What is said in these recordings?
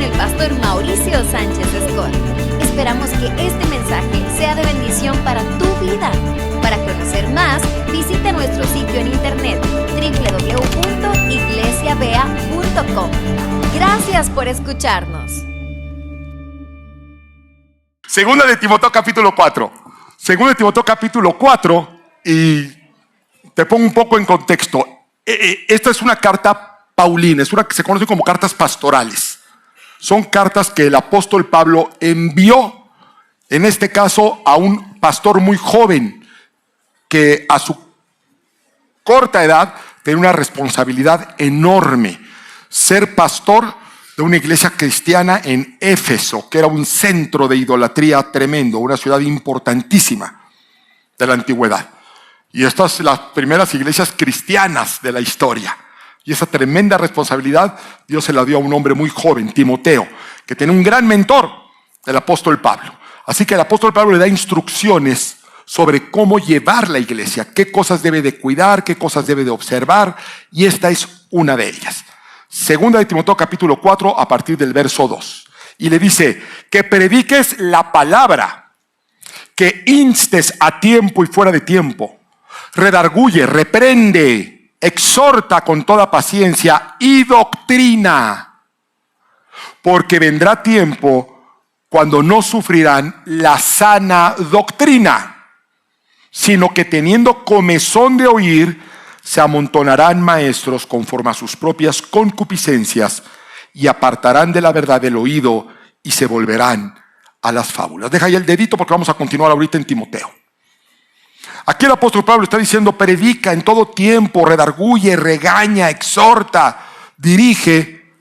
el pastor Mauricio Sánchez Escort. Esperamos que este mensaje sea de bendición para tu vida. Para conocer más, visita nuestro sitio en internet www.iglesiavea.com. Gracias por escucharnos. Segunda de Timoteo capítulo 4. Segunda de Timoteo capítulo 4, y te pongo un poco en contexto. Esta es una carta paulina, es una que se conoce como cartas pastorales. Son cartas que el apóstol Pablo envió, en este caso, a un pastor muy joven que a su corta edad tenía una responsabilidad enorme: ser pastor de una iglesia cristiana en Éfeso, que era un centro de idolatría tremendo, una ciudad importantísima de la antigüedad. Y estas son las primeras iglesias cristianas de la historia. Y esa tremenda responsabilidad Dios se la dio a un hombre muy joven, Timoteo, que tenía un gran mentor, el apóstol Pablo. Así que el apóstol Pablo le da instrucciones sobre cómo llevar la iglesia, qué cosas debe de cuidar, qué cosas debe de observar, y esta es una de ellas. Segunda de Timoteo capítulo 4, a partir del verso 2. Y le dice: que prediques la palabra, que instes a tiempo y fuera de tiempo, redarguye, reprende, exhorta con toda paciencia y doctrina. Porque vendrá tiempo cuando no sufrirán la sana doctrina, sino que teniendo comezón de oír, se amontonarán maestros conforme a sus propias concupiscencias y apartarán de la verdad el oído y se volverán a las fábulas. Deja ahí el dedito porque vamos a continuar ahorita en Timoteo. Aquí el apóstol Pablo está diciendo: predica en todo tiempo, redarguye, regaña, exhorta, dirige,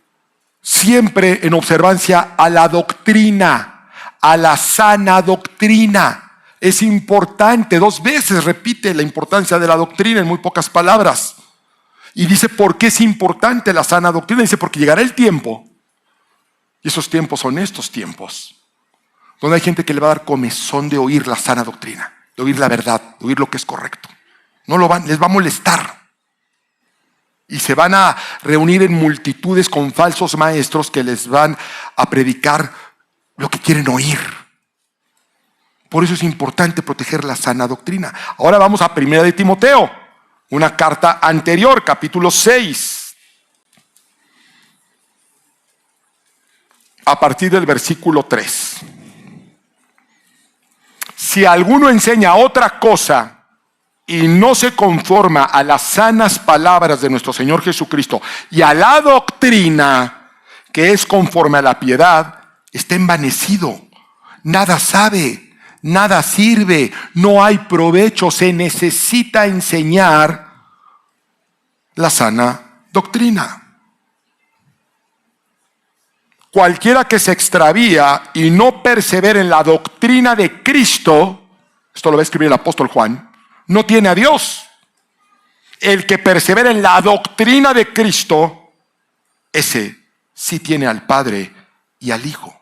siempre en observancia a la doctrina, a la sana doctrina. Es importante, 2 veces repite la importancia de la doctrina en muy pocas palabras. Y dice: ¿por qué es importante la sana doctrina? Dice: porque llegará el tiempo, y esos tiempos son estos tiempos, donde hay gente que le va a dar comezón de oír la sana doctrina, de oír la verdad, de oír lo que es correcto. Les va a molestar. Y se van a reunir en multitudes con falsos maestros que les van a predicar lo que quieren oír. Por eso es importante proteger la sana doctrina. Ahora vamos a Primera de Timoteo, una carta anterior, capítulo 6. A partir del versículo 3. Si alguno enseña otra cosa y no se conforma a las sanas palabras de nuestro Señor Jesucristo y a la doctrina que es conforme a la piedad, está envanecido, nada sabe, nada sirve, no hay provecho. Se necesita enseñar la sana doctrina. Cualquiera que se extravía y no persevera en la doctrina de Cristo, esto lo va a escribir el apóstol Juan, no tiene a Dios. El que persevera en la doctrina de Cristo, ese sí tiene al Padre y al Hijo.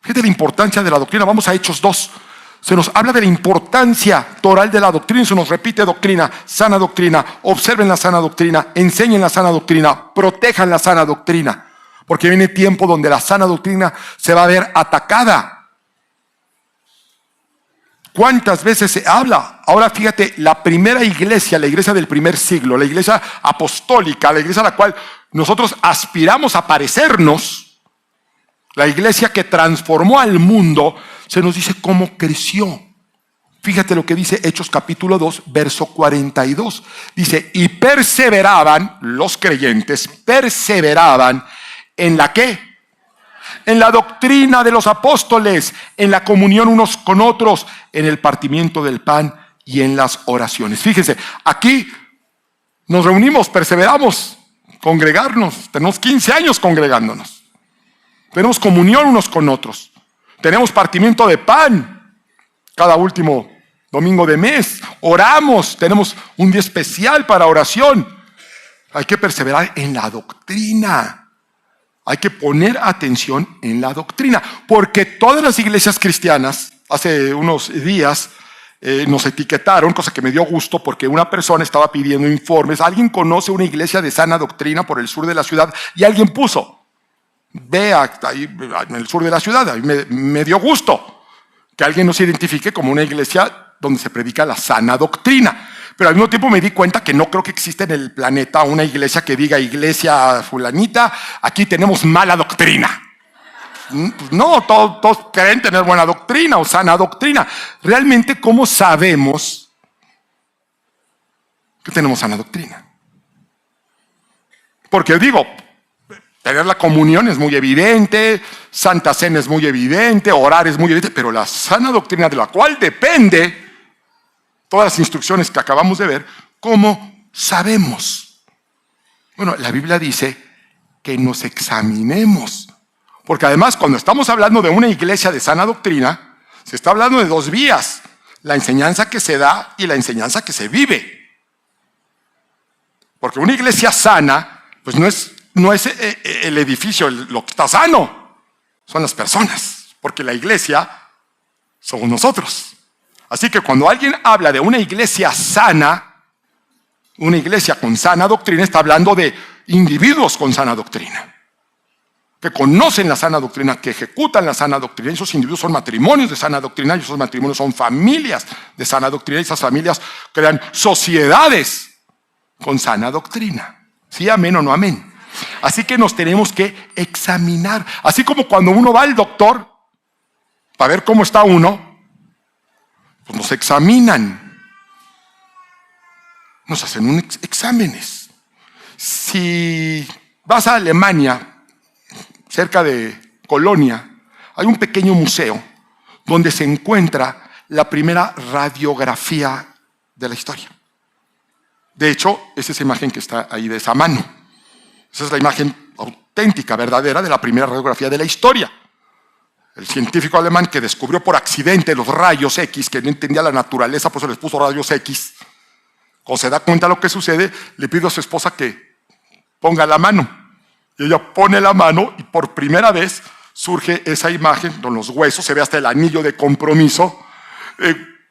Fíjate la importancia de la doctrina. Vamos a Hechos 2. Se nos habla de la importancia toral de la doctrina. Se nos repite doctrina, sana doctrina. Observen la sana doctrina, enseñen la sana doctrina, protejan la sana doctrina. Porque viene tiempo donde la sana doctrina se va a ver atacada. ¿Cuántas veces se habla? Ahora fíjate, la primera iglesia, la iglesia del primer siglo, la iglesia apostólica, la iglesia a la cual nosotros aspiramos a parecernos, la iglesia que transformó al mundo, se nos dice cómo creció. Fíjate lo que dice Hechos capítulo 2, verso 42. Dice: y perseveraban, los creyentes perseveraban ¿en la qué? En la doctrina de los apóstoles, en la comunión unos con otros, en el partimiento del pan y en las oraciones. Fíjense, aquí nos reunimos, perseveramos, congregarnos. Tenemos 15 años congregándonos. Tenemos comunión unos con otros. Tenemos partimiento de pan cada último domingo de mes. Oramos, tenemos un día especial para oración. Hay que perseverar en la doctrina. Hay que poner atención en la doctrina. Porque todas las iglesias cristianas, hace unos días, nos etiquetaron, cosa que me dio gusto porque una persona estaba pidiendo informes. Alguien conoce una iglesia de sana doctrina por el sur de la ciudad y alguien puso: ve ahí en el sur de la ciudad. A mí me dio gusto que alguien nos identifique como una iglesia donde se predica la sana doctrina. Pero al mismo tiempo me di cuenta que no creo que exista en el planeta una iglesia que diga: iglesia fulanita, aquí tenemos mala doctrina. Pues no, todos creen tener buena doctrina o sana doctrina. Realmente, ¿cómo sabemos que tenemos sana doctrina? Porque digo, tener la comunión es muy evidente, Santa Cena es muy evidente, orar es muy evidente, pero la sana doctrina, de la cual depende todas las instrucciones que acabamos de ver, ¿cómo sabemos? Bueno, la Biblia dice que nos examinemos. Porque además, cuando estamos hablando de una iglesia de sana doctrina, se está hablando de dos vías: la enseñanza que se da y la enseñanza que se vive. Porque una iglesia sana, pues no es el edificio lo que está sano, son las personas. Porque la iglesia somos nosotros. Así que cuando alguien habla de una iglesia sana, una iglesia con sana doctrina, está hablando de individuos con sana doctrina, que conocen la sana doctrina, que ejecutan la sana doctrina. Esos individuos son matrimonios de sana doctrina, y esos matrimonios son familias de sana doctrina, y esas familias crean sociedades con sana doctrina. ¿Sí, amén o no amén? Así que nos tenemos que examinar. Así como cuando uno va al doctor para ver cómo está uno, pues nos examinan, nos hacen exámenes. Si vas a Alemania, cerca de Colonia, hay un pequeño museo donde se encuentra la primera radiografía de la historia. De hecho, es esa imagen que está ahí de esa mano. Esa es la imagen auténtica, verdadera, de la primera radiografía de la historia. El científico alemán que descubrió por accidente los rayos X, que no entendía la naturaleza, por eso les puso rayos X. Cuando se da cuenta de lo que sucede, le pide a su esposa que ponga la mano. Y ella pone la mano y por primera vez surge esa imagen con los huesos, se ve hasta el anillo de compromiso.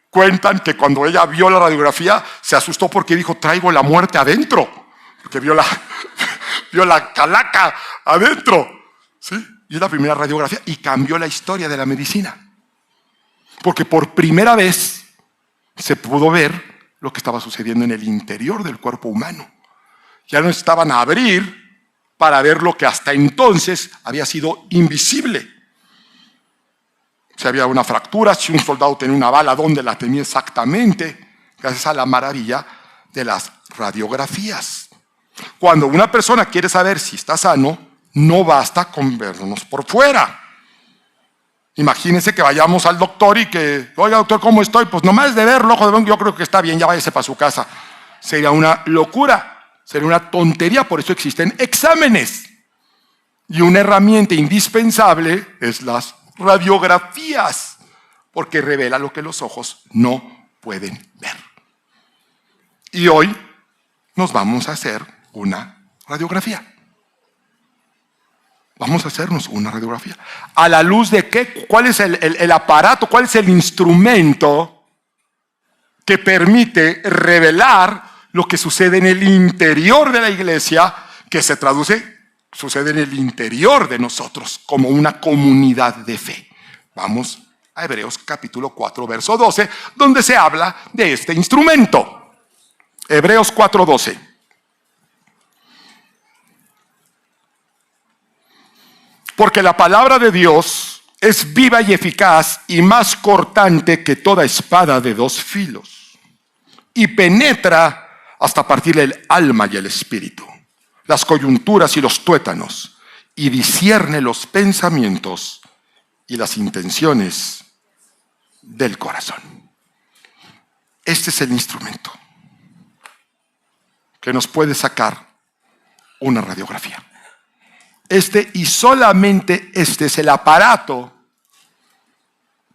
Cuentan que cuando ella vio la radiografía se asustó porque dijo: traigo la muerte adentro, porque vio la calaca adentro. ¿Sí? Y es la primera radiografía y cambió la historia de la medicina. Porque por primera vez se pudo ver lo que estaba sucediendo en el interior del cuerpo humano. Ya no estaban a abrir para ver lo que hasta entonces había sido invisible. Si había una fractura, si un soldado tenía una bala, ¿dónde la tenía exactamente? Gracias a la maravilla de las radiografías. Cuando una persona quiere saber si está sano, no basta con vernos por fuera. Imagínense que vayamos al doctor y que: oiga, doctor, ¿cómo estoy? Pues nomás de verlo, yo creo que está bien, ya váyase para su casa. Sería una locura. Sería una tontería, por eso existen exámenes. Y una herramienta indispensable es las radiografías, porque revela lo que los ojos no pueden ver. Y hoy nos vamos a hacer una radiografía. Vamos a hacernos una radiografía. ¿A la luz de qué? ¿Cuál es el aparato? ¿Cuál es el instrumento que permite revelar lo que sucede en el interior de la iglesia, que sucede en el interior de nosotros como una comunidad de fe? Vamos a Hebreos capítulo 4, verso 12, donde se habla de este instrumento. Hebreos 4, 12. Porque la palabra de Dios es viva y eficaz y más cortante que toda espada de dos filos, y penetra hasta partir el alma y el espíritu, las coyunturas y los tuétanos, y discierne los pensamientos y las intenciones del corazón. Este es el instrumento que nos puede sacar una radiografía. Este y solamente este es el aparato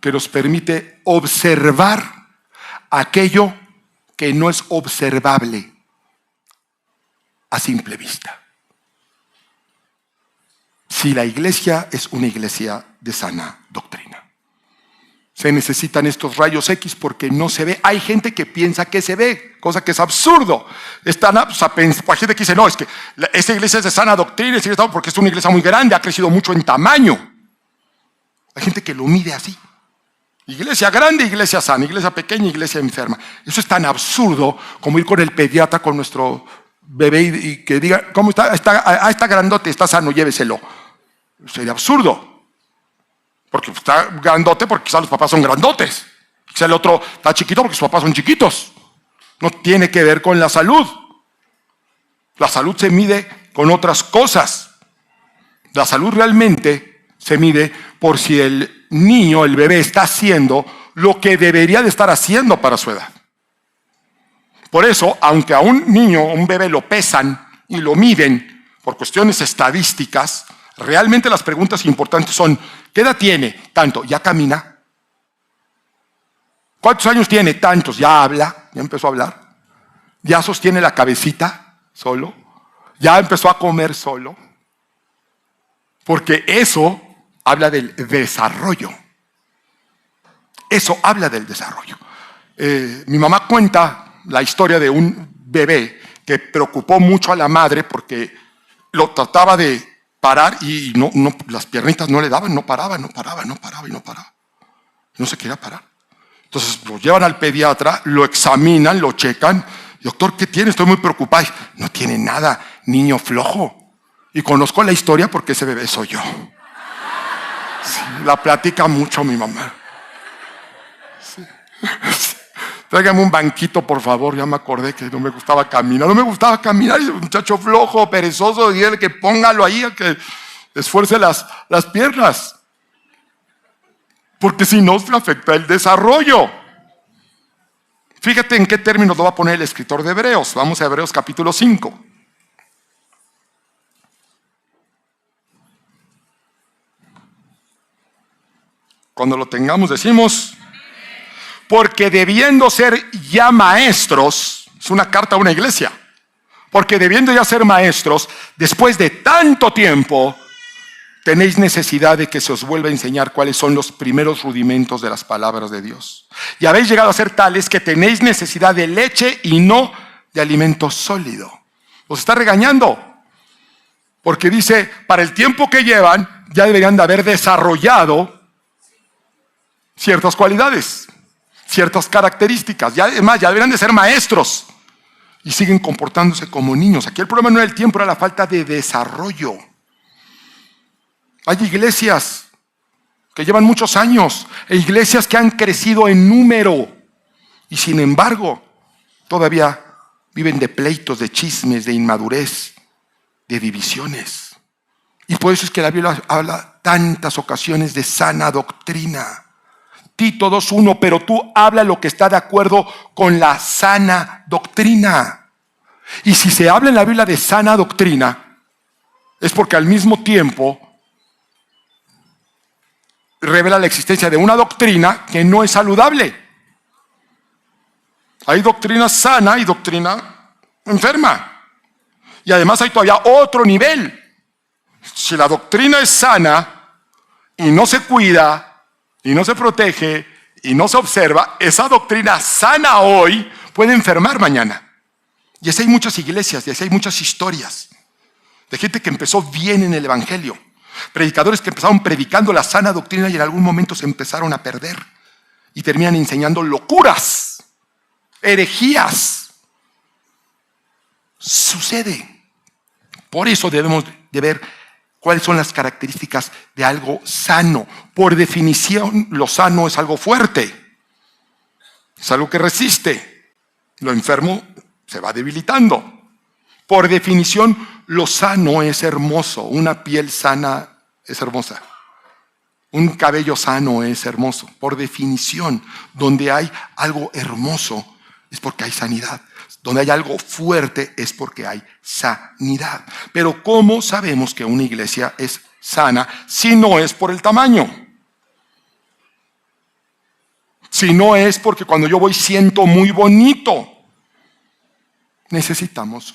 que nos permite observar aquello que no es observable a simple vista. Si la iglesia es una iglesia de sana doctrina. se necesitan estos rayos X porque no se ve. Hay gente que piensa que se ve, cosa que es absurdo. Hay gente que dice, no, es que esa iglesia es de sana doctrina, porque es una iglesia muy grande, ha crecido mucho en tamaño. Hay gente que lo mide así. Iglesia grande, iglesia sana, iglesia pequeña, iglesia enferma. Eso es tan absurdo como ir con el pediatra, con nuestro bebé y que diga, ¿cómo está? Está grandote, está sano, lléveselo. Sería absurdo. Porque está grandote porque quizás los papás son grandotes. Quizás el otro está chiquito porque sus papás son chiquitos. No tiene que ver con la salud. La salud se mide con otras cosas. La salud realmente se mide por si el niño, el bebé, está haciendo lo que debería de estar haciendo para su edad. Por eso, aunque a un niño, a un bebé lo pesan y lo miden por cuestiones estadísticas, realmente las preguntas importantes son, ¿qué edad tiene? Tanto, ¿ya camina? ¿Cuántos años tiene? Tantos, ¿ya habla? ¿Ya empezó a hablar? ¿Ya sostiene la cabecita solo? ¿Ya empezó a comer solo? Porque eso habla del desarrollo. Eso habla del desarrollo. Mi mamá cuenta la historia de un bebé que preocupó mucho a la madre porque lo trataba de parar y no, las piernitas no le daban, no paraba. No se quería parar. Entonces lo llevan al pediatra, lo examinan, lo checan. Doctor, ¿qué tiene? Estoy muy preocupado. No tiene nada, niño flojo. Y conozco la historia porque ese bebé soy yo. Sí, la platica mucho mi mamá. Sí. Tráigame un banquito, por favor. Ya me acordé que no me gustaba caminar. No me gustaba caminar. Ese muchacho flojo, perezoso, dígale que póngalo ahí, a que esfuerce las piernas. Porque si no, se afecta el desarrollo. Fíjate en qué términos lo va a poner el escritor de Hebreos. Vamos a Hebreos capítulo 5. Cuando lo tengamos decimos, porque debiendo ser ya maestros, es una carta a una iglesia, porque debiendo ya ser maestros, después de tanto tiempo, tenéis necesidad de que se os vuelva a enseñar cuáles son los primeros rudimentos de las palabras de Dios. Y habéis llegado a ser tales que tenéis necesidad de leche y no de alimento sólido. Os está regañando, porque dice, para el tiempo que llevan, ya deberían de haber desarrollado ciertas cualidades, ciertas características. Además, ya deberían de ser maestros y siguen comportándose como niños. Aquí el problema no era el tiempo, era la falta de desarrollo. Hay iglesias que llevan muchos años e iglesias que han crecido en número y sin embargo todavía viven de pleitos, de chismes, de inmadurez, de divisiones. Y por eso es que la Biblia habla tantas ocasiones de sana doctrina. Tito 2:1, pero tú habla lo que está de acuerdo con la sana doctrina. Y si se habla en la Biblia de sana doctrina, es porque al mismo tiempo revela la existencia de una doctrina que no es saludable. Hay doctrina sana y doctrina enferma. Y además hay todavía otro nivel. Si la doctrina es sana y no se cuida, y no se protege, y no se observa, esa doctrina sana hoy puede enfermar mañana. Y así hay muchas iglesias, y así hay muchas historias de gente que empezó bien en el evangelio. Predicadores que empezaron predicando la sana doctrina y en algún momento se empezaron a perder. Y terminan enseñando locuras, herejías. Sucede. Por eso debemos de ver cuáles son las características de algo sano. Por definición, lo sano es algo fuerte. Es algo que resiste. Lo enfermo se va debilitando. Por definición, lo sano es hermoso. Una piel sana es hermosa. Un cabello sano es hermoso. Por definición, donde hay algo hermoso es porque hay sanidad. Donde hay algo fuerte es porque hay sanidad. Pero ¿cómo sabemos que una iglesia es sana si no es por el tamaño? Si no es porque cuando yo voy siento muy bonito. Necesitamos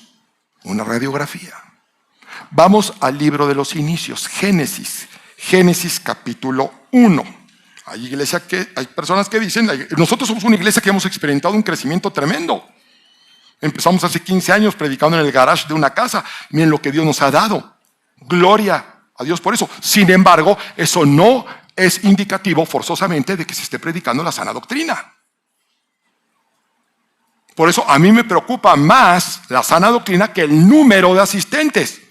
una radiografía. Vamos al libro de los inicios, Génesis. Génesis capítulo 1. Hay personas que dicen, nosotros somos una iglesia que hemos experimentado un crecimiento tremendo. Empezamos hace 15 años predicando en el garage de una casa. Miren lo que Dios nos ha dado. Gloria a Dios por eso. Sin embargo, eso no es indicativo forzosamente de que se esté predicando la sana doctrina. Por eso a mí me preocupa más la sana doctrina que el número de asistentes.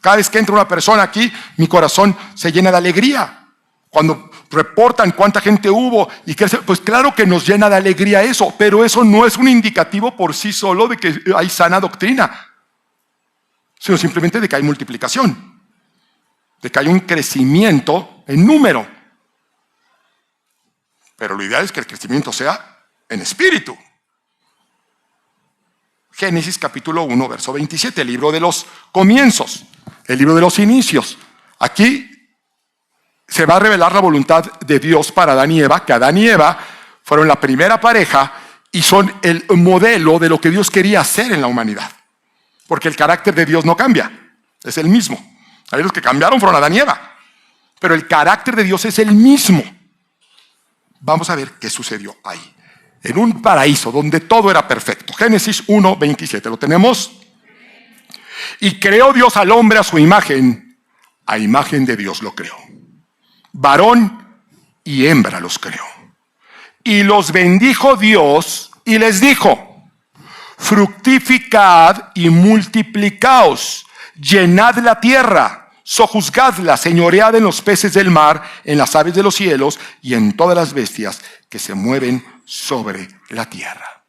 Cada vez que entra una persona aquí, mi corazón se llena de alegría. Cuando reportan cuánta gente hubo, pues claro que nos llena de alegría eso, pero eso no es un indicativo por sí solo de que hay sana doctrina, sino simplemente de que hay multiplicación, de que hay un crecimiento en número. Pero lo ideal es que el crecimiento sea en espíritu. Génesis capítulo 1, verso 27, el libro de los comienzos, el libro de los inicios. Aquí se va a revelar la voluntad de Dios para Adán y Eva, que Adán y Eva fueron la primera pareja y son el modelo de lo que Dios quería hacer en la humanidad. Porque el carácter de Dios no cambia, es el mismo. Hay los que cambiaron fueron Adán y Eva, pero el carácter de Dios es el mismo. Vamos a ver qué sucedió ahí. En un paraíso donde todo era perfecto. Génesis 1, 27, ¿lo tenemos? Y creó Dios al hombre a su imagen, a imagen de Dios lo creó. Varón y hembra los creó. Y los bendijo Dios y les dijo: fructificad y multiplicaos, llenad la tierra, sojuzgadla, señoread en los peces del mar, en las aves de los cielos y en todas las bestias que se mueven sobre la tierra.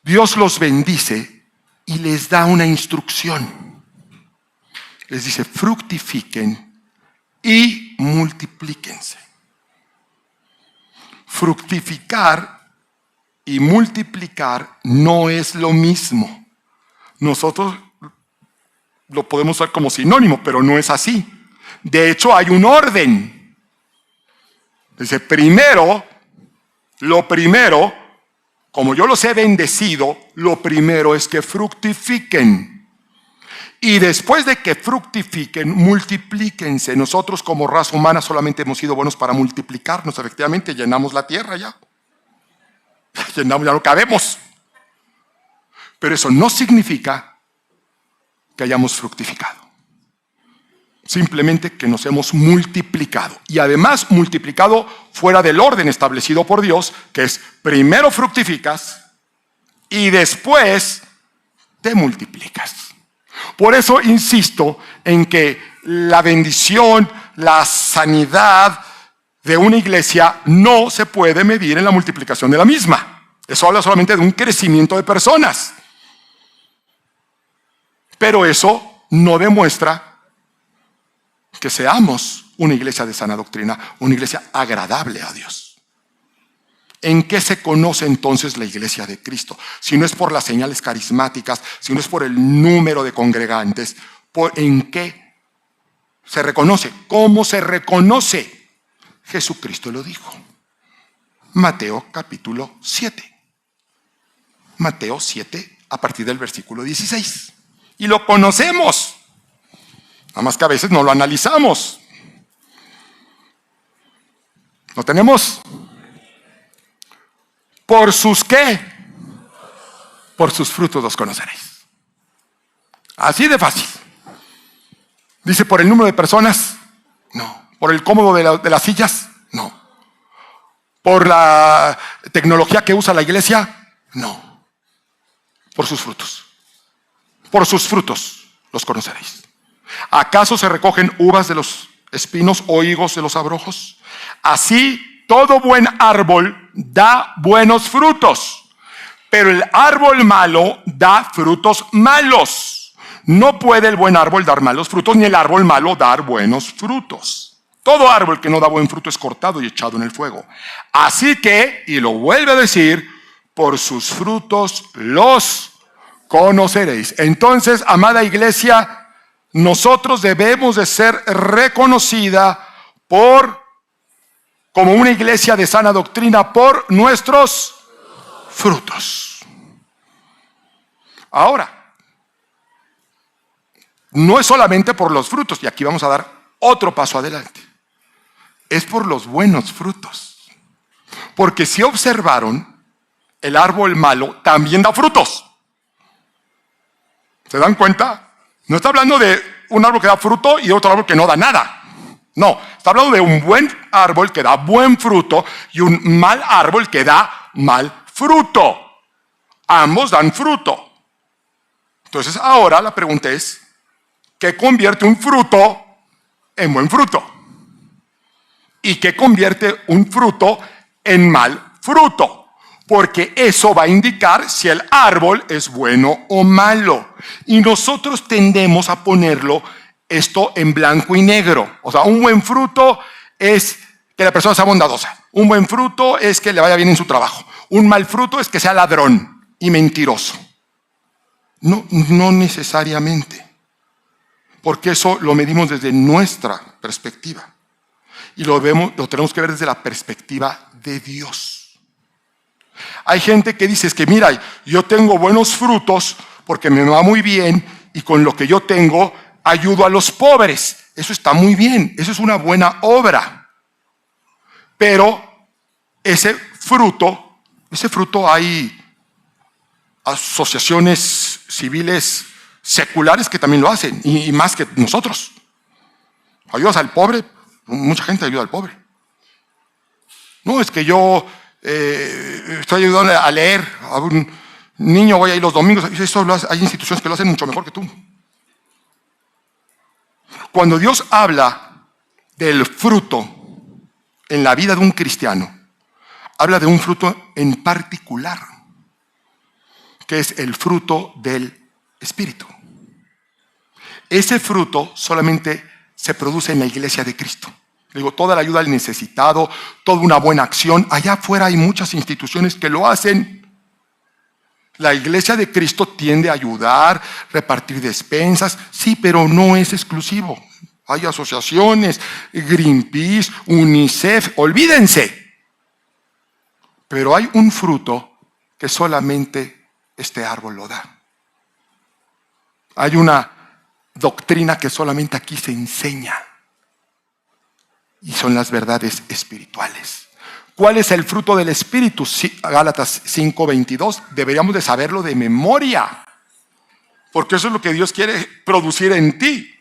Dios los bendice y les da una instrucción. Les dice: fructifiquen y multiplíquense. Fructificar y multiplicar no es lo mismo. Nosotros lo podemos usar como sinónimo, pero no es así. De hecho, hay un orden. Dice, lo primero, como yo los he bendecido, lo primero es que fructifiquen. Y después de que fructifiquen, multiplíquense. Nosotros como raza humana solamente hemos sido buenos para multiplicarnos. Efectivamente, llenamos la tierra ya. Ya no cabemos. Pero eso no significa que hayamos fructificado. Simplemente que nos hemos multiplicado. Y además multiplicado fuera del orden establecido por Dios, que es primero fructificas y después te multiplicas. Por eso insisto en que la bendición, la sanidad de una iglesia no se puede medir en la multiplicación de la misma. Eso habla solamente de un crecimiento de personas. Pero eso no demuestra que seamos una iglesia de sana doctrina, una iglesia agradable a Dios. ¿En qué se conoce entonces la iglesia de Cristo? Si no es por las señales carismáticas, si no es por el número de congregantes, ¿en qué se reconoce? ¿Cómo se reconoce? Jesucristo lo dijo. Mateo capítulo 7. Mateo 7 a partir del versículo 16. Y lo conocemos. Nada más que a veces no lo analizamos. ¿Lo tenemos? ¿Por sus qué? Por sus frutos los conoceréis. Así de fácil. Dice, ¿por el número de personas? No. ¿Por el cómodo de las sillas? No. ¿Por la tecnología que usa la iglesia? No. Por sus frutos. Por sus frutos los conoceréis. ¿Acaso se recogen uvas de los espinos o higos de los abrojos? Así todo buen árbol da buenos frutos, pero el árbol malo da frutos malos. No puede el buen árbol dar malos frutos, ni el árbol malo dar buenos frutos. Todo árbol que no da buen fruto es cortado y echado en el fuego. Así que, y lo vuelve a decir, por sus frutos los conoceréis. Entonces, amada iglesia, nosotros debemos de ser reconocida como una iglesia de sana doctrina por nuestros frutos. Ahora, no es solamente por los frutos, y aquí vamos a dar otro paso adelante. es por los buenos frutos. Porque si observaron, el árbol malo también da frutos. ¿Se dan cuenta? No está hablando de un árbol que da fruto y otro árbol que no da nada. No, está hablando de un buen árbol que da buen fruto y un mal árbol que da mal fruto. Ambos dan fruto. Entonces ahora la pregunta es, ¿qué convierte un fruto en buen fruto? ¿Y qué convierte un fruto en mal fruto? Porque eso va a indicar si el árbol es bueno o malo. Y nosotros tendemos a ponerlo esto en blanco y negro. O sea, un buen fruto es que la persona sea bondadosa. Un buen fruto es que le vaya bien en su trabajo. Un mal fruto es que sea ladrón y mentiroso. No necesariamente. Porque eso lo medimos desde nuestra perspectiva. Y lo tenemos que ver desde la perspectiva de Dios. Hay gente que dice, es que mira, yo tengo buenos frutos porque me va muy bien y con lo que yo tengo ayudo a los pobres. Eso está muy bien, eso es una buena obra. Pero ese fruto hay asociaciones civiles seculares que también lo hacen y más que nosotros. Ayudas al pobre, mucha gente ayuda al pobre. No, es que yo estoy ayudando a leer a un niño, voy ahí los domingos. Hay instituciones que lo hacen mucho mejor que tú. Cuando Dios habla del fruto en la vida de un cristiano, habla de un fruto en particular, que es el fruto del Espíritu. Ese fruto solamente se produce en la iglesia de Cristo. Digo, toda la ayuda al necesitado, toda una buena acción. Allá afuera hay muchas instituciones que lo hacen. La iglesia de Cristo tiende a ayudar, repartir despensas, sí, pero no es exclusivo. Hay asociaciones, Greenpeace, UNICEF, olvídense. Pero hay un fruto que solamente este árbol lo da. Hay una doctrina que solamente aquí se enseña. Y son las verdades espirituales. ¿Cuál es el fruto del Espíritu? Gálatas 5:22. Deberíamos de saberlo de memoria. Porque eso es lo que Dios quiere producir en ti.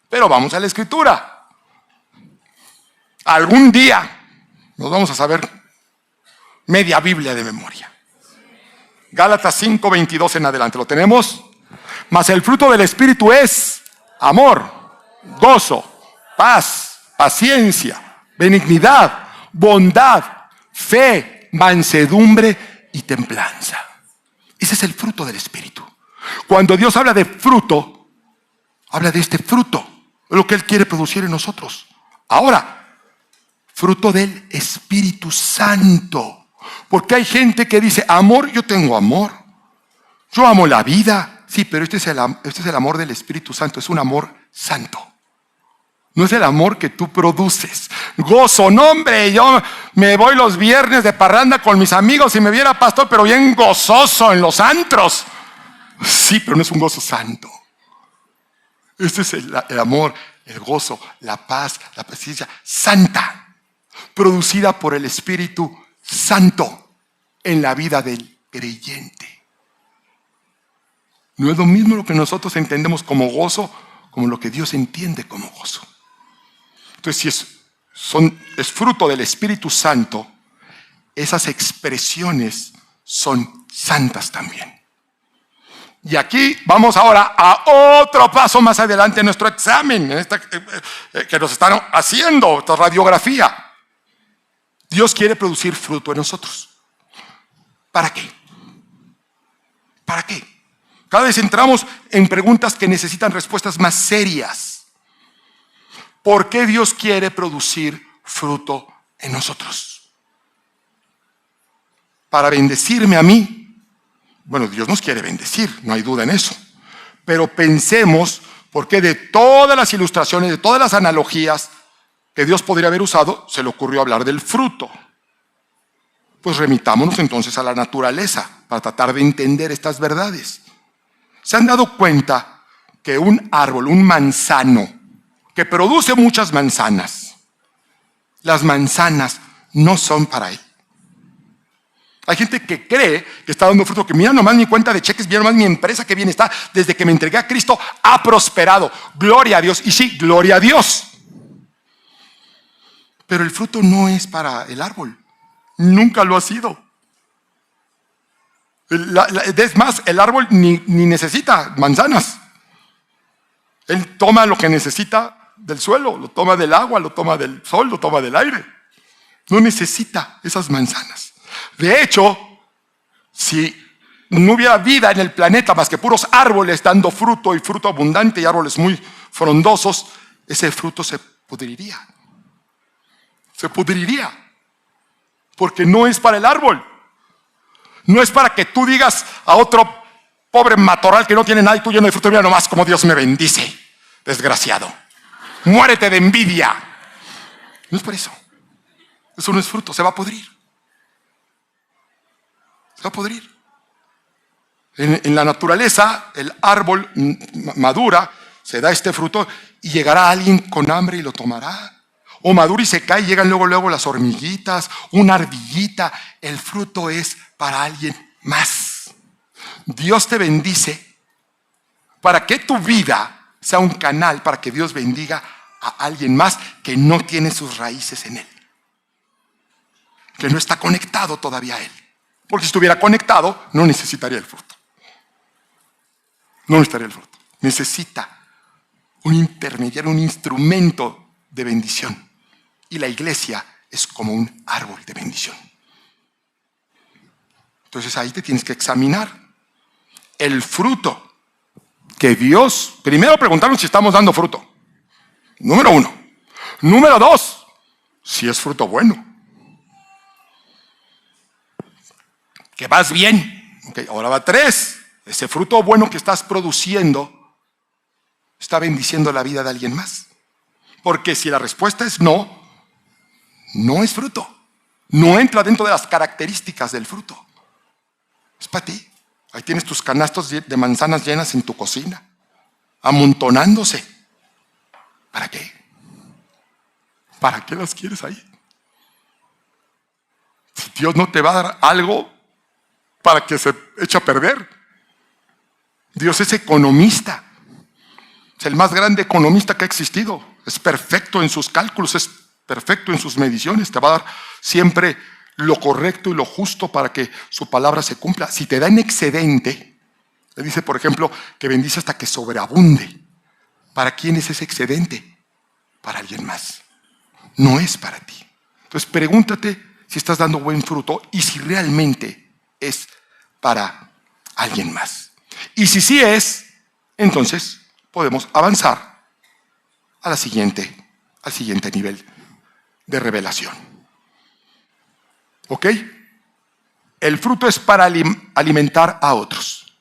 Pero vamos a la Escritura. Algún día nos vamos a saber media Biblia de memoria. Gálatas 5:22 en adelante. ¿Lo tenemos? Mas el fruto del Espíritu es amor, gozo, paz, paciencia, benignidad, bondad, fe, mansedumbre y templanza. Ese es el fruto del Espíritu. Cuando Dios habla de fruto, habla de este fruto, lo que Él quiere producir en nosotros. Ahora, fruto del Espíritu Santo. Porque hay gente que dice, amor, yo tengo amor. Yo amo la vida. Sí, pero este es el amor del Espíritu Santo, es un amor santo. No es el amor que tú produces. Gozo, no hombre, yo me voy los viernes de parranda con mis amigos y me viera pastor, pero bien gozoso en los antros. Sí, pero no es un gozo santo. Este es el amor, el gozo, la paz, la paciencia santa, producida por el Espíritu Santo en la vida del creyente. No es lo mismo lo que nosotros entendemos como gozo, como lo que Dios entiende como gozo. Entonces, si es fruto del Espíritu Santo, esas expresiones son santas también. Y aquí vamos ahora a otro paso más adelante en nuestro examen, que nos están haciendo, esta radiografía. Dios quiere producir fruto en nosotros. ¿Para qué? ¿Para qué? Cada vez entramos en preguntas que necesitan respuestas más serias. ¿Por qué Dios quiere producir fruto en nosotros? ¿Para bendecirme a mí? Bueno, Dios nos quiere bendecir, no hay duda en eso. Pero pensemos por qué de todas las ilustraciones, de todas las analogías que Dios podría haber usado, se le ocurrió hablar del fruto. Pues remitámonos entonces a la naturaleza para tratar de entender estas verdades. ¿Se han dado cuenta que un árbol, un manzano, que produce muchas manzanas, las manzanas no son para él. Hay gente que cree que está dando fruto, que mira nomás mi cuenta de cheques, mira nomás mi empresa que bien está, desde que me entregué a Cristo ha prosperado. Gloria a Dios. Y sí, gloria a Dios. Pero el fruto no es para el árbol. Nunca lo ha sido. Es más, el árbol ni necesita manzanas. Él toma lo que necesita del suelo, lo toma del agua, lo toma del sol, lo toma del aire. No necesita esas manzanas. De hecho, si no hubiera vida en el planeta más que puros árboles dando fruto y fruto abundante y árboles muy frondosos, ese fruto se pudriría. Se pudriría. Porque no es para el árbol. No es para que tú digas a otro pobre matorral que no tiene nada y tú lleno de fruto, mira nomás como Dios me bendice, desgraciado. Muérete de envidia. No es por eso. Eso no es fruto, se va a pudrir. Se va a pudrir. En la naturaleza, el árbol madura, se da este fruto y llegará alguien con hambre y lo tomará. O madura y se cae y llegan luego las hormiguitas, una ardillita. El fruto es para alguien más. Dios te bendice para que tu vida sea un canal para que Dios bendiga a alguien más que no tiene sus raíces en Él, que no está conectado todavía a Él. Porque si estuviera conectado, no necesitaría el fruto. No necesitaría el fruto. Necesita un intermediario, un instrumento de bendición. Y la iglesia es como un árbol de bendición. Entonces ahí te tienes que examinar el fruto que Dios... Primero preguntarnos si estamos dando fruto. Número 1. Número 2, si es fruto bueno. Que vas bien. Okay, ahora va 3. Ese fruto bueno que estás produciendo está bendiciendo la vida de alguien más. Porque si la respuesta es no, no es fruto. No entra dentro de las características del fruto. Es para ti. Ahí tienes tus canastos de manzanas llenas en tu cocina, amontonándose. ¿Para qué? ¿Para qué las quieres ahí? Si Dios no te va a dar algo para que se eche a perder. Dios es economista. Es el más grande economista que ha existido. Es perfecto en sus cálculos, es perfecto en sus mediciones. Te va a dar siempre lo correcto y lo justo para que su palabra se cumpla. Si te da en excedente, le dice, por ejemplo, que bendice hasta que sobreabunde. ¿Para quién es ese excedente? Para alguien más. No es para ti. Entonces pregúntate si estás dando buen fruto y si realmente es para alguien más. Y si sí es, entonces podemos avanzar al siguiente nivel de revelación. ¿Ok? El fruto es para alimentar a otros.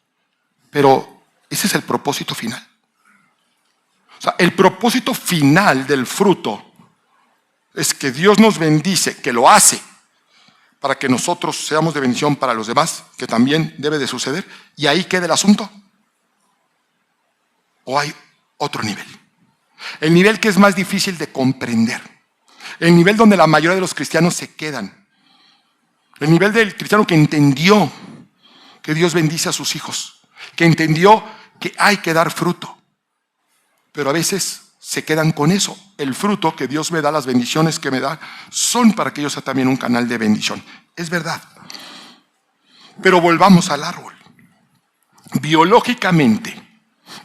Pero ese es el propósito final. O sea, el propósito final del fruto es que Dios nos bendice, que lo hace para que nosotros seamos de bendición para los demás, que también debe de suceder, y ahí queda el asunto. ¿O hay otro nivel? El nivel que es más difícil de comprender. El nivel donde la mayoría de los cristianos se quedan. El nivel del cristiano que entendió que Dios bendice a sus hijos, que entendió que hay que dar fruto. Pero a veces se quedan con eso. El fruto que Dios me da, las bendiciones que me da, son para que yo sea también un canal de bendición. Es verdad. Pero volvamos al árbol. Biológicamente,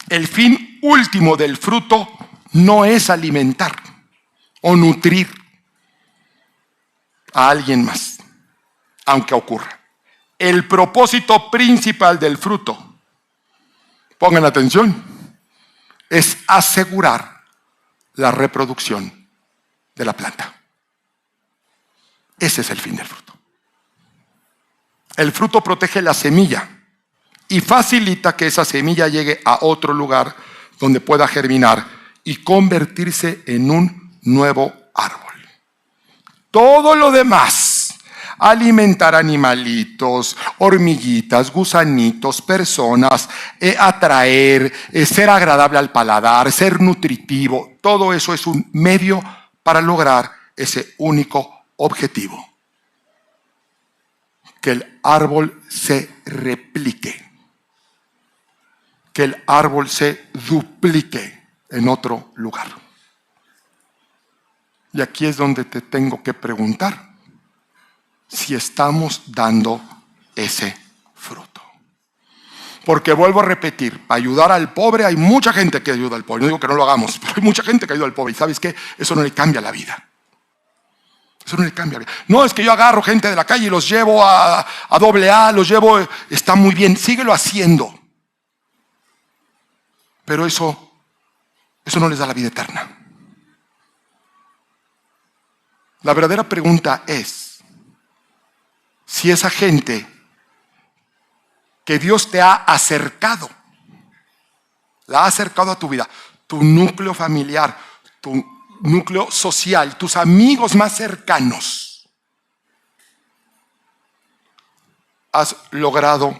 el fin último del fruto no es alimentar o nutrir a alguien más, aunque ocurra. El propósito principal del fruto, pongan atención, es asegurar la reproducción de la planta. Ese es el fin del fruto. El fruto protege la semilla y facilita que esa semilla llegue a otro lugar donde pueda germinar y convertirse en un nuevo árbol. Todo lo demás, alimentar animalitos, hormiguitas, gusanitos, personas, atraer, ser agradable al paladar, ser nutritivo, todo eso es un medio para lograr ese único objetivo: que el árbol se replique, que el árbol se duplique en otro lugar. Y aquí es donde te tengo que preguntar si estamos dando ese fruto. Porque vuelvo a repetir, para ayudar al pobre hay mucha gente que ayuda al pobre. No digo que no lo hagamos, pero hay mucha gente que ayuda al pobre. ¿Y sabes qué? Eso no le cambia la vida. Eso no le cambia la vida. No es que yo agarro gente de la calle y los llevo a AA, los llevo, está muy bien, síguelo haciendo. Pero eso no les da la vida eterna. La verdadera pregunta es si esa gente que Dios te ha acercado, la ha acercado a tu vida, tu núcleo familiar, tu núcleo social, tus amigos más cercanos, has logrado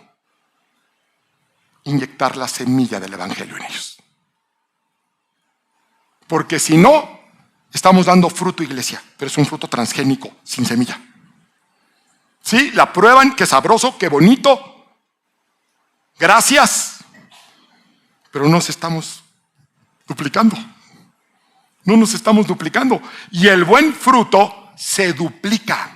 inyectar la semilla del evangelio en ellos. Porque si no, estamos dando fruto, iglesia, pero es un fruto transgénico, sin semilla. Sí, la prueban, qué sabroso, qué bonito, gracias, pero no nos estamos duplicando. No nos estamos duplicando. Y el buen fruto se duplica.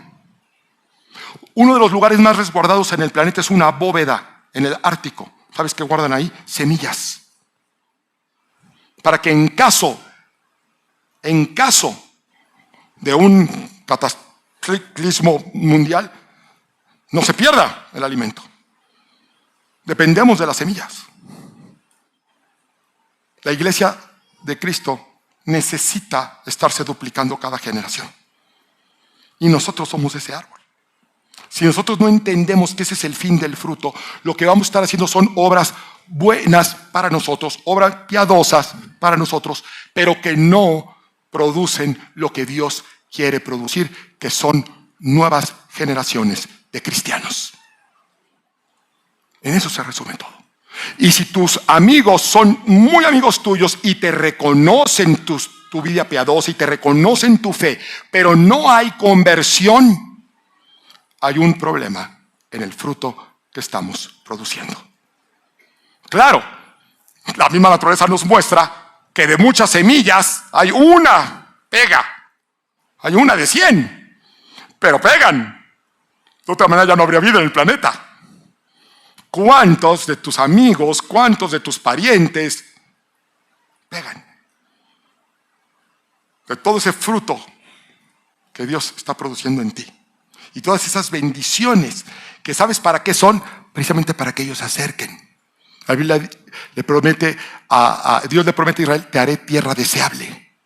Uno de los lugares más resguardados en el planeta es una bóveda en el Ártico. ¿Sabes qué guardan ahí? Semillas. Para que en caso de un cataclismo mundial, no se pierda el alimento. Dependemos de las semillas. La iglesia de Cristo necesita estarse duplicando cada generación. Y nosotros somos ese árbol. Si nosotros no entendemos que ese es el fin del fruto, lo que vamos a estar haciendo son obras buenas para nosotros, obras piadosas para nosotros, pero que no producen lo que Dios quiere producir, que son nuevas generaciones de cristianos. En eso se resume todo. Y si tus amigos son muy amigos tuyos y te reconocen tu vida piadosa y te reconocen tu fe, pero no hay conversión, hay un problema en el fruto que estamos produciendo. Claro, la misma naturaleza nos muestra que de muchas semillas hay una pega, hay una de 100, pero pegan. De otra manera ya no habría vida en el planeta. ¿Cuántos de tus amigos, cuántos de tus parientes pegan? De todo ese fruto que Dios está produciendo en ti. Y todas esas bendiciones que sabes para qué son, precisamente para que ellos se acerquen. La Biblia le promete Dios le promete a Israel: te haré tierra deseable.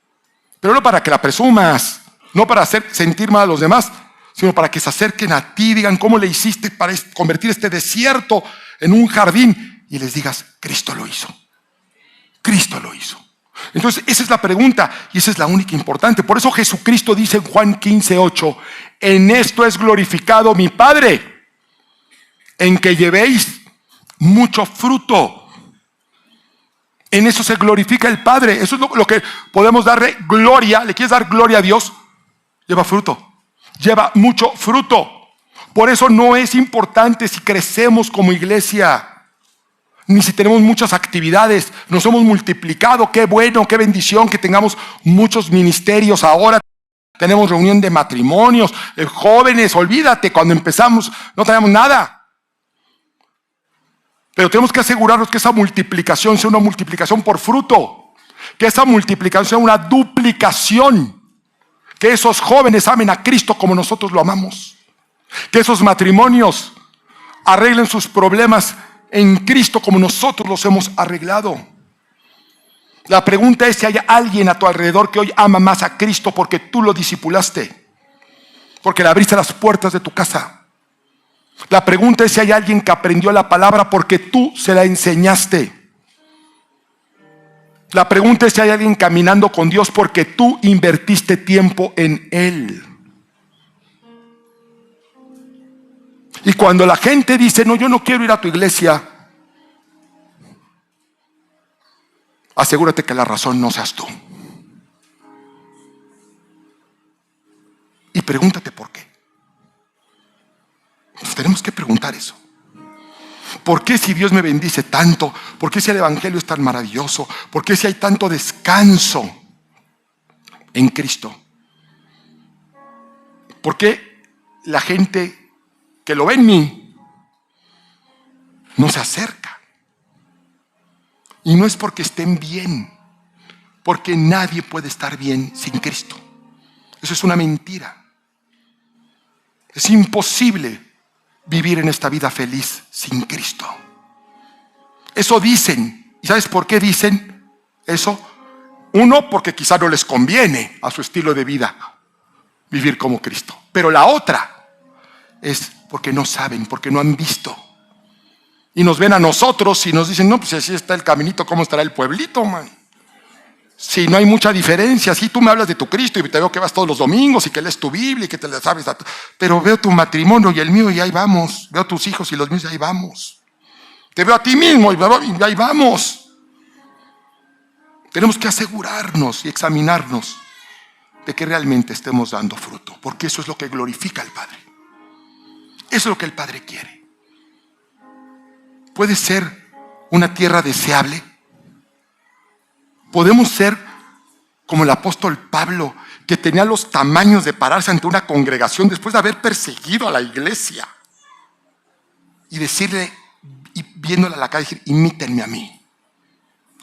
Pero no para que la presumas, no para hacer sentir mal a los demás, sino para que se acerquen a ti, digan cómo le hiciste para convertir este desierto en un jardín, y les digas: Cristo lo hizo. Cristo lo hizo. Entonces esa es la pregunta, y esa es la única importante. Por eso Jesucristo dice en Juan 15:8: en esto es glorificado mi Padre, en que llevéis mucho fruto. En eso se glorifica el Padre. Eso es lo que podemos darle gloria. ¿Le quieres dar gloria a Dios? Lleva fruto. Lleva mucho fruto. Por eso no es importante si crecemos como iglesia, ni si tenemos muchas actividades. Nos hemos multiplicado. Qué bueno, qué bendición que tengamos muchos ministerios ahora. Tenemos reunión de matrimonios, jóvenes. Olvídate, cuando empezamos no teníamos nada. Pero tenemos que asegurarnos que esa multiplicación sea una multiplicación por fruto, que esa multiplicación sea una duplicación, que esos jóvenes amen a Cristo como nosotros lo amamos, que esos matrimonios arreglen sus problemas en Cristo como nosotros los hemos arreglado. La pregunta es si hay alguien a tu alrededor que hoy ama más a Cristo porque tú lo discipulaste, porque le abriste las puertas de tu casa. La pregunta es si hay alguien que aprendió la palabra porque tú se la enseñaste. La pregunta es si hay alguien caminando con Dios porque tú invertiste tiempo en Él. Y cuando la gente dice: no, yo no quiero ir a tu iglesia, asegúrate que la razón no seas tú. Y pregúntate por qué. Entonces tenemos que preguntar eso. ¿Por qué si Dios me bendice tanto? ¿Por qué si el Evangelio es tan maravilloso? ¿Por qué si hay tanto descanso en Cristo? ¿Por qué la gente que lo ve en mí no se acerca? Y no es porque estén bien, porque nadie puede estar bien sin Cristo. Eso es una mentira. Es imposible vivir en esta vida feliz sin Cristo. Eso dicen. ¿Y sabes por qué dicen eso? Uno, porque quizá no les conviene a su estilo de vida vivir como Cristo. Pero la otra es porque no saben, porque no han visto. Y nos ven a nosotros y nos dicen, no, pues así está el caminito, ¿cómo estará el pueblito, man? Si no hay mucha diferencia. Si tú me hablas de tu Cristo y te veo que vas todos los domingos y que lees tu Biblia y que te la sabes, pero veo tu matrimonio y el mío y ahí vamos. Veo tus hijos y los míos y ahí vamos. Te veo a ti mismo y ahí vamos. Tenemos que asegurarnos y examinarnos de que realmente estemos dando fruto, porque eso es lo que glorifica al Padre. Eso es lo que el Padre quiere. Puede ser una tierra deseable. Podemos ser como el apóstol Pablo, que tenía los tamaños de pararse ante una congregación después de haber perseguido a la iglesia y decirle, y viéndola a la cara, decir, imítenme a mí,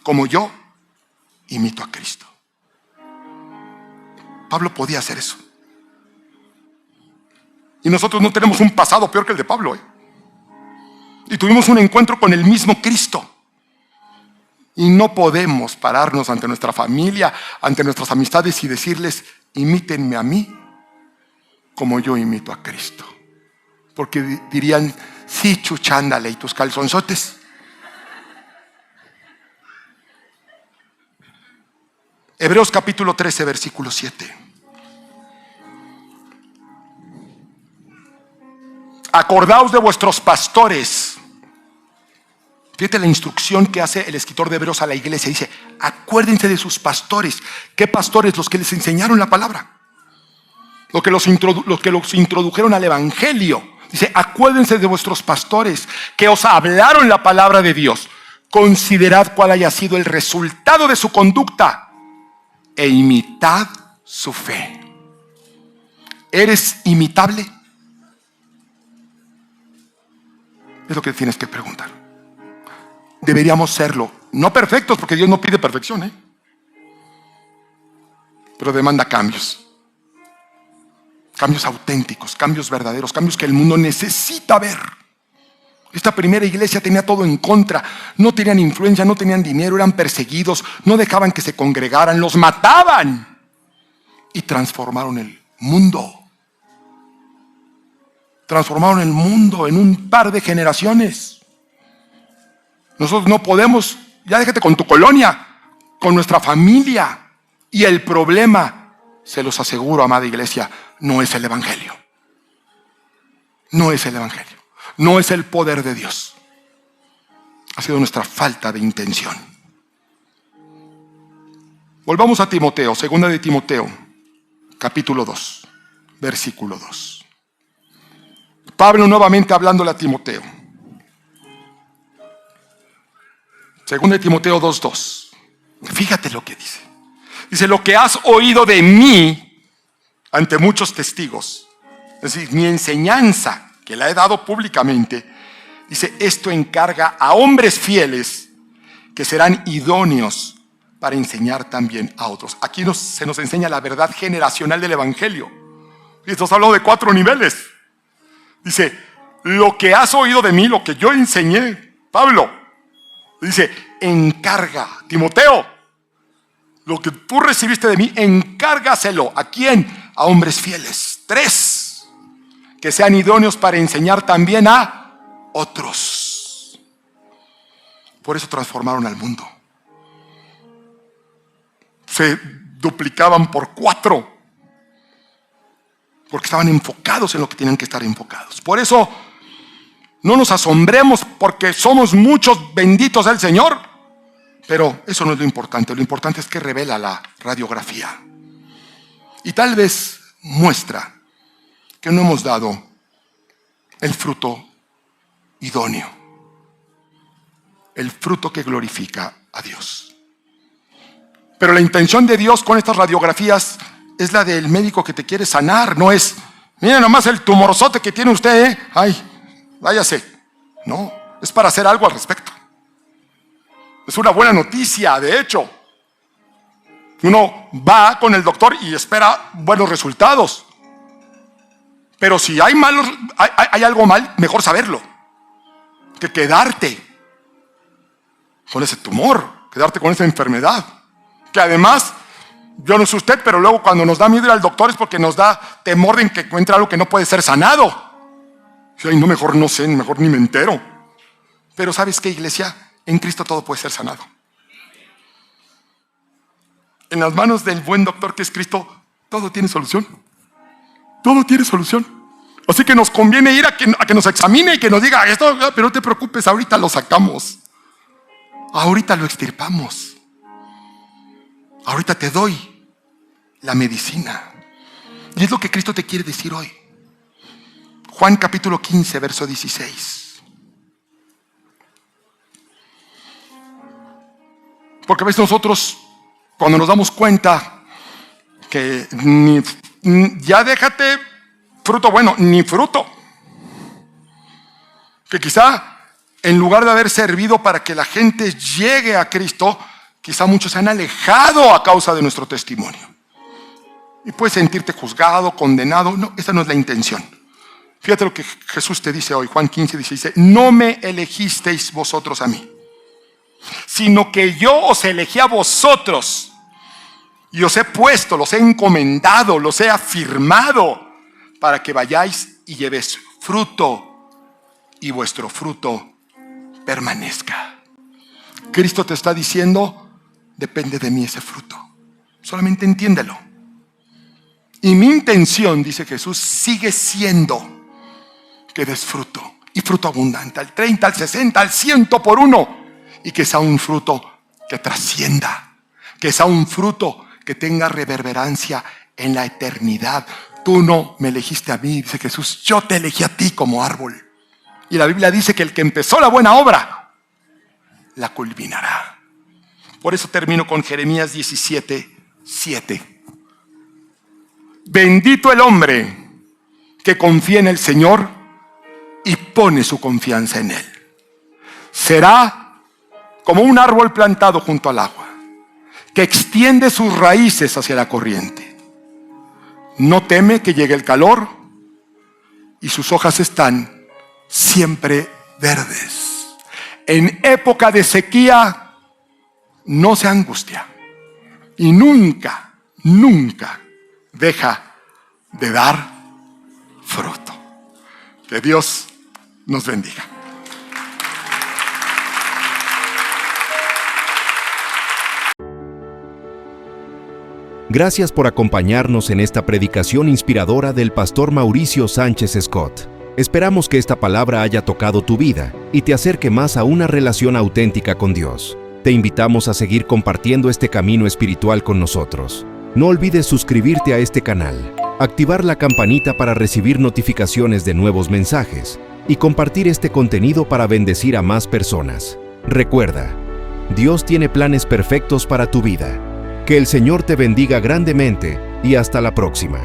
como yo imito a Cristo. Pablo podía hacer eso. Y nosotros no tenemos un pasado peor que el de Pablo, Y tuvimos un encuentro con el mismo Cristo. Y no podemos pararnos ante nuestra familia, ante nuestras amistades y decirles, imítenme a mí como yo imito a Cristo. Porque dirían, sí, chuchándale, y tus calzonzotes. Hebreos capítulo 13, versículo 7. Acordaos de vuestros pastores. Fíjate la instrucción que hace el escritor de Hebreos a la iglesia. Dice, acuérdense de sus pastores. ¿Qué pastores? Los que les enseñaron la palabra. Los que los introdujeron al evangelio. Dice, acuérdense de vuestros pastores que os hablaron la palabra de Dios. Considerad cuál haya sido el resultado de su conducta e imitad su fe. ¿Eres imitable? Es lo que tienes que preguntar. Deberíamos serlo. No perfectos, porque Dios no pide perfección, pero demanda cambios. Cambios auténticos, cambios verdaderos, cambios que el mundo necesita ver. Esta primera iglesia tenía todo en contra. No tenían influencia, no tenían dinero, eran perseguidos, no dejaban que se congregaran, los mataban. Y transformaron el mundo. Transformaron el mundo en un par de generaciones. Nosotros no podemos, ya déjate con tu colonia, con nuestra familia. Y el problema, se los aseguro, amada iglesia, no es el evangelio. No es el evangelio. No es el poder de Dios. Ha sido nuestra falta de intención. Volvamos a Timoteo, segunda de Timoteo, capítulo 2, versículo 2. Pablo nuevamente hablándole a Timoteo. Segunda de Timoteo 2:2. Fíjate lo que dice. Dice, lo que has oído de mí ante muchos testigos, es decir, mi enseñanza que la he dado públicamente, dice, esto encarga a hombres fieles que serán idóneos para enseñar también a otros. Aquí se nos enseña la verdad generacional del evangelio. Y esto se habló de 4 niveles. Dice, lo que has oído de mí, lo que yo enseñé, Pablo, dice, encarga, Timoteo, lo que tú recibiste de mí, encárgaselo. ¿A quién? A hombres fieles. 3, que sean idóneos para enseñar también a otros. Por eso transformaron al mundo. Se duplicaban por 4. Porque estaban enfocados en lo que tenían que estar enfocados. Por eso no nos asombremos porque somos muchos, benditos del Señor. Pero eso no es lo importante. Lo importante es que revela la radiografía. Y tal vez muestra que no hemos dado el fruto idóneo, el fruto que glorifica a Dios. Pero la intención de Dios con estas radiografías es la del médico que te quiere sanar, no es, mira nomás el tumorzote que tiene usted, ay, váyase. No, es para hacer algo al respecto. Es una buena noticia, de hecho. Uno va con el doctor y espera buenos resultados. Pero si hay algo mal, mejor saberlo que quedarte con ese tumor, quedarte con esa enfermedad. Que además, yo no sé usted, pero luego cuando nos da miedo ir al doctor es porque nos da temor de que encuentre algo que no puede ser sanado. Ay, no, mejor no sé, mejor ni me entero. Pero ¿sabes qué, iglesia? En Cristo todo puede ser sanado. En las manos del buen doctor que es Cristo, todo tiene solución. Todo tiene solución. Así que nos conviene ir a que nos examine y que nos diga esto, pero no te preocupes, ahorita lo sacamos. Ahorita lo extirpamos. Ahorita te doy la medicina. Y es lo que Cristo te quiere decir hoy. Juan capítulo 15, verso 16. Porque a veces nosotros, cuando nos damos cuenta que ya déjate fruto bueno, ni fruto. Que quizá en lugar de haber servido para que la gente llegue a Cristo, quizá muchos se han alejado a causa de nuestro testimonio. Y puedes sentirte juzgado, condenado. No, esa no es la intención. Fíjate lo que Jesús te dice hoy, Juan 15, 16. No me elegisteis vosotros a mí, sino que yo os elegí a vosotros y os he puesto, los he encomendado, los he afirmado para que vayáis y llevéis fruto y vuestro fruto permanezca. Cristo te está diciendo, depende de mí ese fruto. Solamente entiéndelo. Y mi intención, dice Jesús, sigue siendo que des fruto, y fruto abundante, al 30, al 60, al 100 por uno, y que sea un fruto que trascienda, que sea un fruto que tenga reverberancia en la eternidad. Tú no me elegiste a mí, dice Jesús, yo te elegí a ti como árbol. Y la Biblia dice que el que empezó la buena obra, la culminará. Por eso termino con Jeremías 17, 7. Bendito el hombre que confía en el Señor y pone su confianza en Él. Será como un árbol plantado junto al agua, que extiende sus raíces hacia la corriente. No teme que llegue el calor y sus hojas están siempre verdes. En época de sequía no se angustia y nunca, nunca deja de dar fruto. Que Dios nos bendiga. Gracias por acompañarnos en esta predicación inspiradora del pastor Mauricio Sánchez Scott. Esperamos que esta palabra haya tocado tu vida y te acerque más a una relación auténtica con Dios. Te invitamos a seguir compartiendo este camino espiritual con nosotros. No olvides suscribirte a este canal, activar la campanita para recibir notificaciones de nuevos mensajes y compartir este contenido para bendecir a más personas. Recuerda, Dios tiene planes perfectos para tu vida. Que el Señor te bendiga grandemente y hasta la próxima.